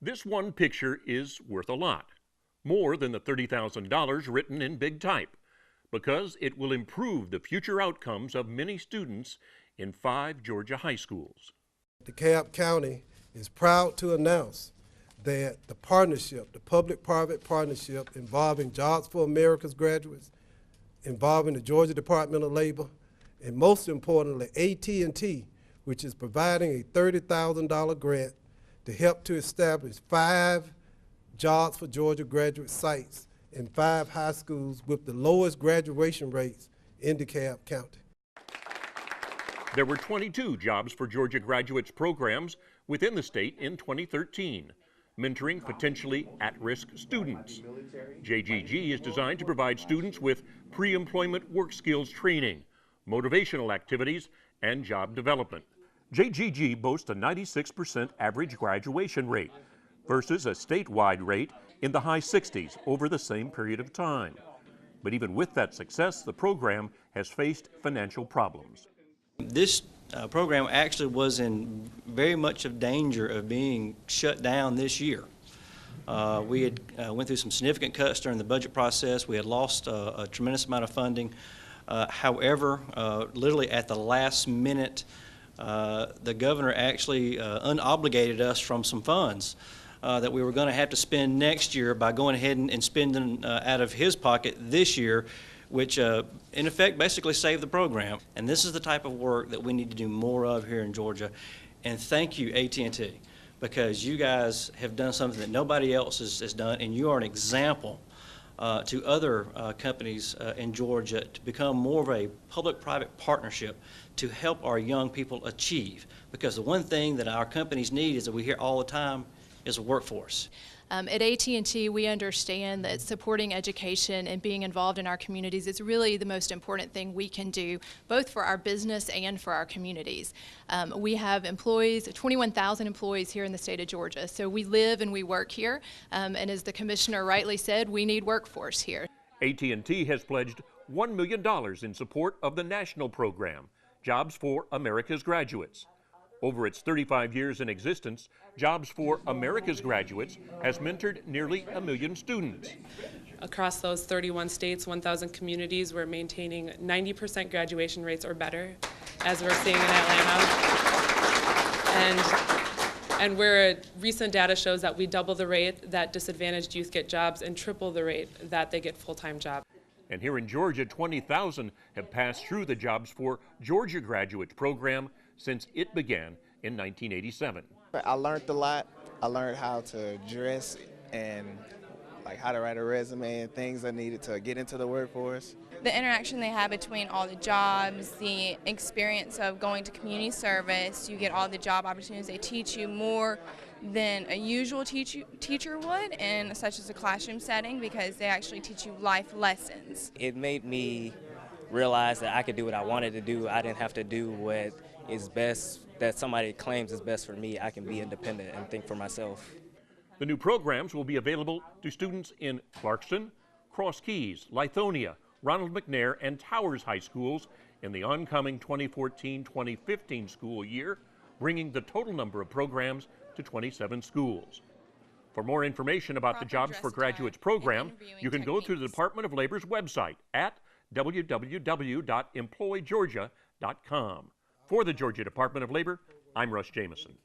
This one picture is worth a lot, more than the $30,000 written in big type, because it will improve the future outcomes of many students in 5 Georgia high schools. DeKalb County is proud to announce that the partnership, the public-private partnership involving Jobs for America's graduates, involving the Georgia Department of Labor, and most importantly, AT&T, which is providing a $30,000 grant to help to establish 5 Jobs for Georgia graduate sites in 5 high schools with the lowest graduation rates in DeKalb County. There were 22 Jobs for Georgia Graduates programs within the state in 2013, mentoring potentially at-risk students. JGG is designed to provide students with pre-employment work skills training, motivational activities, and job development. JGG boasts a 96% average graduation rate versus a statewide rate in the high 60s over the same period of time. But even with that success, the program has faced financial problems. This program actually was in very much of danger of being shut down this year. We had went through some significant cuts during the budget process. We had lost a tremendous amount of funding. However, literally at the last minute, the governor actually unobligated us from some funds that we were going to have to spend next year by going ahead and spending out of his pocket this year, which in effect basically saved the program. And this is the type of work that we need to do more of here in Georgia. And thank you, AT&T, because you guys have done something that nobody else has done, and you are an example to other companies in Georgia to become more of a public-private partnership to help our young people achieve. Because the one thing that our companies need is that we hear all the time is a workforce. At AT&T, we understand that supporting education and being involved in our communities is really the most important thing we can do, both for our business and for our communities. We have employees, 21,000 employees here in the state of Georgia, so we live and we work here, and as the commissioner rightly said, we need workforce here. AT&T has pledged $1 million in support of the national program, Jobs for America's Graduates. Over its 35 years in existence, Jobs for America's Graduates has mentored nearly 1 million students. Across those 31 states, 1,000 communities, we're maintaining 90% graduation rates or better, as we're seeing in Atlanta. And where recent data shows that we double the rate that disadvantaged youth get jobs and triple the rate that they get full-time jobs. And here in Georgia, 20,000 have passed through the Jobs for Georgia Graduates program since it began in 1987. I learned a lot. I learned how to dress and how to write a resume and things I needed to get into the workforce. The interaction they have between all the jobs, the experience of going to community service, you get all the job opportunities. They teach you more than a usual teacher would in such as a classroom setting, because they actually teach you life lessons. It made me realize that I could do what I wanted to do. I didn't have to do what is best, that somebody claims is best for me. I can be independent and think for myself. The new programs will be available to students in Clarkston, Cross Keys, Lithonia, Ronald McNair, and Towers High Schools in the oncoming 2014-2015 school year, bringing the total number of programs to 27 schools. For more information about the Jobs for Graduates program, you can go to the Department of Labor's website at www.employgeorgia.com. For the Georgia Department of Labor, I'm Russ Jameson.